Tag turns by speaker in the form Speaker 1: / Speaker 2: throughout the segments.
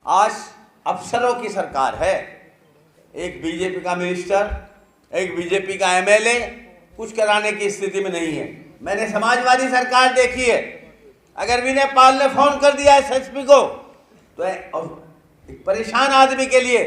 Speaker 1: आज अफसरों की सरकार है। एक बीजेपी का मिनिस्टर, एक बीजेपी का एमएलए कुछ कराने की स्थिति में नहीं है। मैंने समाजवादी सरकार देखी है। अगर विनय पाल ने फोन कर दिया एसएसपी को तो एक परेशान आदमी के लिए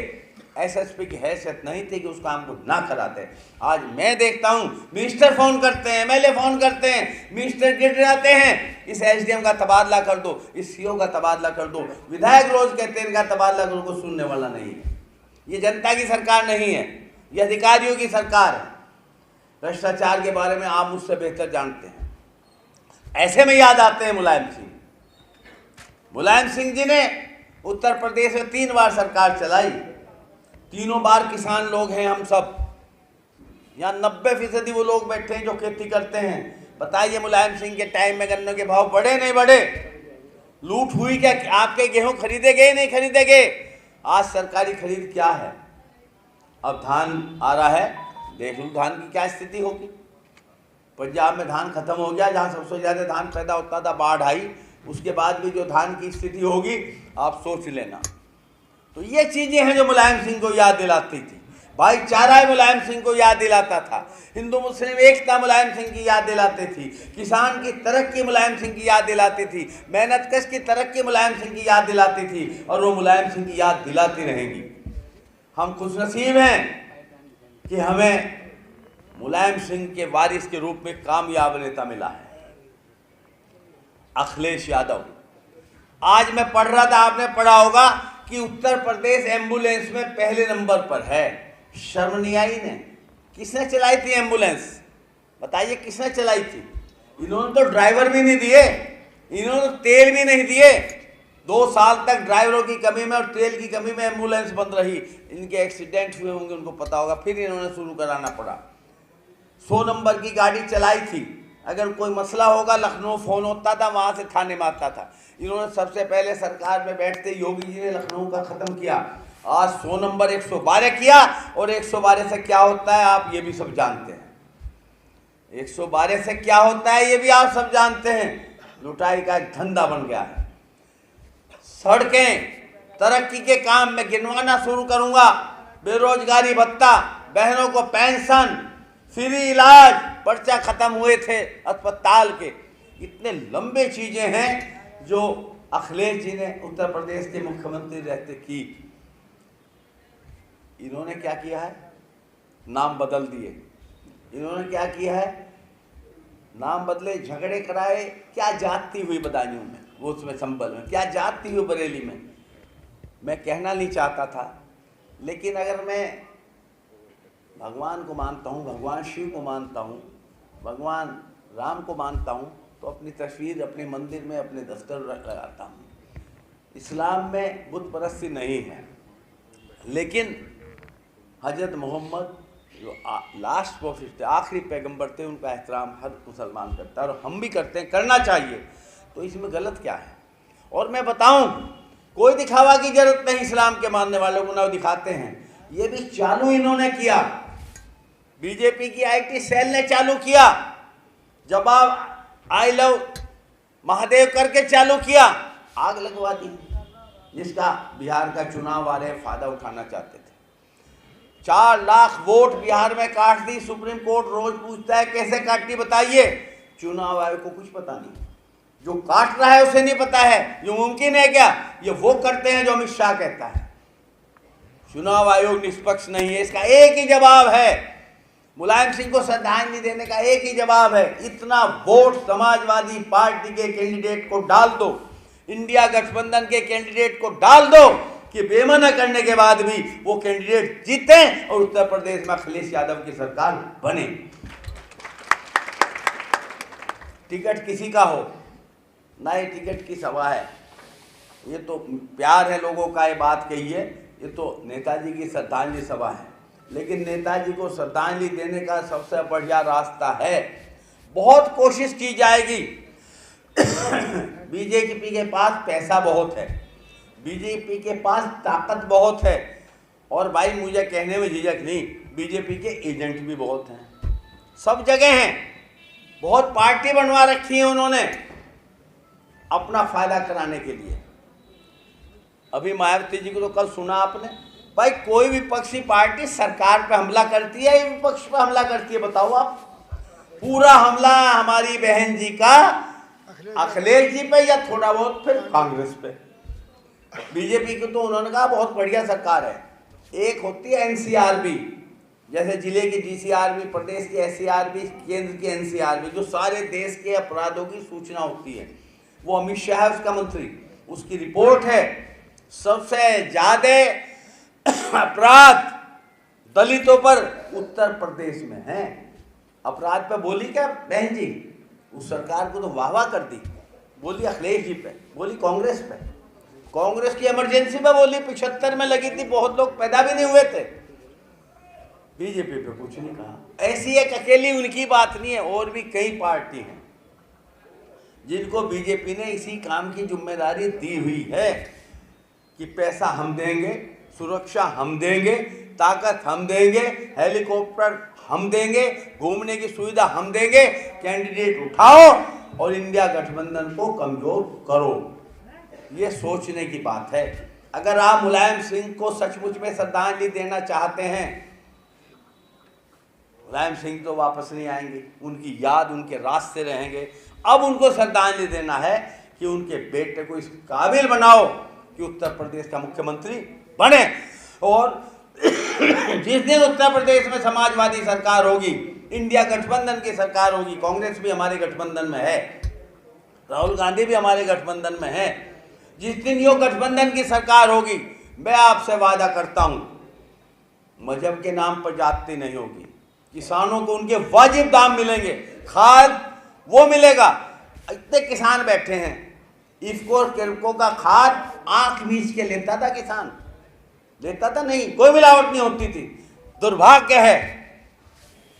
Speaker 1: एसएसपी की हैसियत नहीं थी कि उस काम को ना कराते। आज मैं देखता हूं मिनिस्टर फोन करते हैं, एमएलए फोन करते हैं, मिनिस्टर गिड़गिड़ाते हैं, इस एसडीएम का तबादला कर दो, इस सीओ का तबादला कर दो। विधायक रोज कहते हैं इनका तबादला करो, को सुनने वाला नहीं है। ये जनता की सरकार नहीं है, ये अधिकारियों की सरकार है। भ्रष्टाचार के बारे में आप मुझसे बेहतर जानते हैं। ऐसे में याद आते हैं मुलायम सिंह। मुलायम सिंह जी ने उत्तर प्रदेश में 3 बार सरकार चलाई, तीनों बार किसान लोग हैं हम सब। यहाँ 90% वो लोग बैठे हैं जो खेती करते हैं। बताइए मुलायम सिंह के टाइम में गन्नों के भाव बढ़े नहीं बढ़े? लूट हुई क्या? आपके गेहूं खरीदे गए नहीं खरीदे गए? आज सरकारी खरीद क्या है? अब धान आ रहा है, देख लो धान की क्या स्थिति होगी। पंजाब में धान खत्म हो गया, जहाँ सबसे ज़्यादा धान पैदा होता था, बाढ़ आई, उसके बाद भी जो धान की स्थिति होगी आप सोच लेना। तो ये चीज़ें हैं जो मुलायम सिंह को याद दिलाती थी। भाईचारा मुलायम सिंह को याद दिलाता था, हिंदू मुस्लिम एकता मुलायम सिंह की याद दिलाती थी, किसान की तरक्की मुलायम सिंह की याद दिलाती थी, मेहनतकश की तरक्की मुलायम सिंह की याद दिलाती थी, और वो मुलायम सिंह की याद दिलाती रहेंगी। हम खुशनसीब हैं कि हमें मुलायम सिंह के वारिस के रूप में कामयाब नेता मिला है, अखिलेश यादव। आज मैं पढ़ रहा था, आपने पढ़ा होगा कि उत्तर प्रदेश एम्बुलेंस में पहले नंबर पर है। शर्म नहीं आई ने? किसने चलाई थी एम्बुलेंस? बताइए किसने चलाई थी? इन्होंने तो ड्राइवर भी नहीं दिए, इन्होंने तो तेल भी नहीं दिए। 2 साल तक ड्राइवरों की कमी में और तेल की कमी में एम्बुलेंस बंद रही। इनके एक्सीडेंट हुए होंगे, उनको पता होगा, फिर इन्होंने शुरू कराना पड़ा। 100 नंबर की गाड़ी चलाई थी। अगर कोई मसला होगा लखनऊ फ़ोन होता था, वहाँ से थाने में आता था। इन्होंने सबसे पहले सरकार में बैठते योगी जी ने लखनऊ का ख़त्म किया। आज 100 नंबर 112 किया, और 112 से क्या होता है आप ये भी सब जानते हैं। 112 से क्या होता है ये भी आप सब जानते हैं। लुटाई का एक धंधा बन गया है। सड़कें, तरक्की के काम में गिनवाना शुरू करूँगा। बेरोजगारी भत्ता, बहनों को पेंशन, फ्री इलाज, पर्चा खत्म हुए थे अस्पताल के। इतने लंबे चीज़ें हैं जो अखिलेश जी ने उत्तर प्रदेश के मुख्यमंत्री रहते की। इन्होंने क्या किया है? नाम बदल दिए। इन्होंने क्या किया है? नाम बदले, झगड़े कराए। क्या जाति हुई बदायूं में, वो उसमें संभल में, क्या जाति हुई बरेली में। मैं कहना नहीं चाहता था, लेकिन अगर मैं भगवान को मानता हूँ, भगवान शिव को मानता हूँ, भगवान राम को मानता हूँ, तो अपनी तस्वीर अपने मंदिर में, अपने दफ्तर लगाता हूँ। इस्लाम में बुत परस्ती नहीं है, लेकिन हजरत मोहम्मद जो लास्ट प्रोफेट थे, आखिरी पैगंबर थे, उनका एहतराम हर मुसलमान करता है, और हम भी करते हैं, करना चाहिए। तो इसमें गलत क्या है? और मैं बताऊं, कोई दिखावा की जरूरत नहीं। इस्लाम के मानने वालों को ना दिखाते हैं। ये भी चालू इन्होंने किया, बीजेपी की आईटी सेल ने चालू किया। जवाब आई लव महादेव करके चालू किया, आग लगवा दी, जिसका बिहार का चुनाव वाले फायदा उठाना चाहते थे। 4 लाख वोट बिहार में काट दी। सुप्रीम कोर्ट रोज पूछता है कैसे काटी, बताइए। चुनाव आयोग को कुछ पता नहीं, जो काट रहा है उसे नहीं पता है। ये मुमकिन है क्या? ये वो करते हैं जो अमित शाह कहता है। चुनाव आयोग निष्पक्ष नहीं है। इसका एक ही जवाब है, मुलायम सिंह को श्रद्धांजलि देने का एक ही जवाब है, इतना वोट समाजवादी पार्टी के कैंडिडेट को डाल दो, इंडिया गठबंधन के कैंडिडेट को डाल दो, कि बेमना करने के बाद भी वो कैंडिडेट जीते और उत्तर प्रदेश में अखिलेश यादव की सरकार बने। टिकट किसी का हो, नए टिकट की सभा है। ये तो प्यार है लोगों का, ये बात कही है। ये तो नेताजी की श्रद्धांजलि सभा है, लेकिन नेताजी को श्रद्धांजलि देने का सबसे बढ़िया रास्ता है, बहुत कोशिश की जाएगी। बीजेपी के पास पैसा बहुत है, बीजेपी के पास ताकत बहुत है, और भाई मुझे कहने में झिझक नहीं, बीजेपी के एजेंट भी बहुत हैं, सब जगह हैं। बहुत पार्टी बनवा रखी है उन्होंने अपना फायदा कराने के लिए। अभी मायावती जी को तो कल सुना आपने, भाई कोई विपक्षी पार्टी सरकार पे हमला करती है या विपक्ष पे हमला करती है, बताओ आप। पूरा हमला हमारी बहन जी का अखिलेश जी पे या थोड़ा बहुत फिर कांग्रेस पे। बीजेपी को तो उन्होंने कहा बहुत बढ़िया सरकार है। एक होती है एनसीआरबी, जैसे जिले की डीसीआरबी, प्रदेश की एससीआरबी, केंद्र की एनसीआरबी, जो सारे देश के अपराधों की सूचना होती है। वो अमित शाह है उसका मंत्री, उसकी रिपोर्ट है सबसे ज्यादा अपराध दलितों पर उत्तर प्रदेश में है। अपराध पे बोली क्या बहन जी, उस सरकार को तो वाह कर दी, बोली अखिलेश जी पे, बोली कांग्रेस पे, कांग्रेस की इमरजेंसी पे बोली, 75 में लगी थी, बहुत लोग पैदा भी नहीं हुए थे। बीजेपी पे कुछ नहीं कहा। ऐसी एक अकेली उनकी बात नहीं है, और भी कई पार्टी हैं जिनको बीजेपी ने इसी काम की जिम्मेदारी दी हुई है कि पैसा हम देंगे, सुरक्षा हम देंगे, ताकत हम देंगे, हेलीकॉप्टर हम देंगे, घूमने की सुविधा हम देंगे, कैंडिडेट उठाओ और इंडिया गठबंधन को कमजोर करो। ये सोचने की बात है। अगर आप मुलायम सिंह को सचमुच में श्रद्धांजलि देना चाहते हैं, मुलायम सिंह तो वापस नहीं आएंगे, उनकी याद उनके रास्ते रहेंगे। अब उनको श्रद्धांजलि देना है कि उनके बेटे को इस काबिल बनाओ कि उत्तर प्रदेश का मुख्यमंत्री बने। और जिस दिन उत्तर प्रदेश में समाजवादी सरकार होगी, इंडिया गठबंधन की सरकार होगी, कांग्रेस भी हमारे गठबंधन में है, राहुल गांधी भी हमारे गठबंधन में है, जिस दिन यो गठबंधन की सरकार होगी, मैं आपसे वादा करता हूं मजहब के नाम पर जाति नहीं होगी, किसानों को उनके वाजिब दाम मिलेंगे, खाद वो मिलेगा। इतने किसान बैठे हैं, इफ्को और किरको का खाद आंख मीच के लेता था किसान, लेता था नहीं, कोई मिलावट नहीं होती थी। दुर्भाग्य है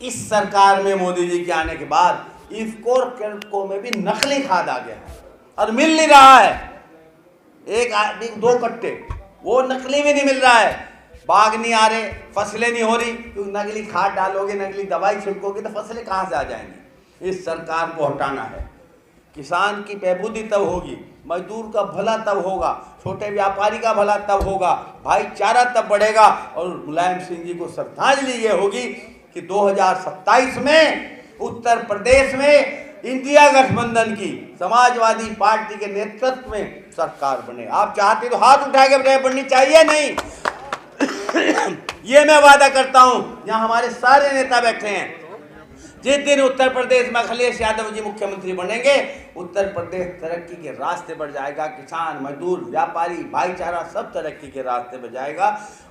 Speaker 1: इस सरकार में मोदी जी के आने के बाद इफ्को और किरको में भी नकली खाद आ गया है और मिल नहीं रहा है। एक आदमी 2 कट्टे, वो नकली भी नहीं मिल रहा है, बाग नहीं आ रहे, फसलें नहीं हो रही, क्योंकि नकली खाद डालोगे, नकली दवाई छिड़कोगे तो फसलें कहाँ से आ जाएंगी। इस सरकार को हटाना है। किसान की बहबूदी तब होगी, मजदूर का भला तब होगा, छोटे व्यापारी का भला तब होगा, भाईचारा तब बढ़ेगा। और मुलायम सिंह जी को श्रद्धांजलि ये होगी कि 2027 में उत्तर प्रदेश में इंडिया गठबंधन की समाजवादी पार्टी के नेतृत्व में सरकार बने। आप चाहते तो हाथ उठा के बननी चाहिए, नहीं ये मैं वादा करता हूं। यहां हमारे सारे नेता बैठे हैं, जिस दिन उत्तर प्रदेश में अखिलेश यादव जी मुख्यमंत्री बनेंगे, उत्तर प्रदेश तरक्की के रास्ते पर जाएगा। किसान, मजदूर, व्यापारी, भाईचारा सब तरक्की के रास्ते पर जाएगा।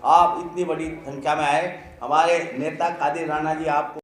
Speaker 1: आप इतनी बड़ी संख्या में आए, हमारे नेता कादिर राणा जी आपको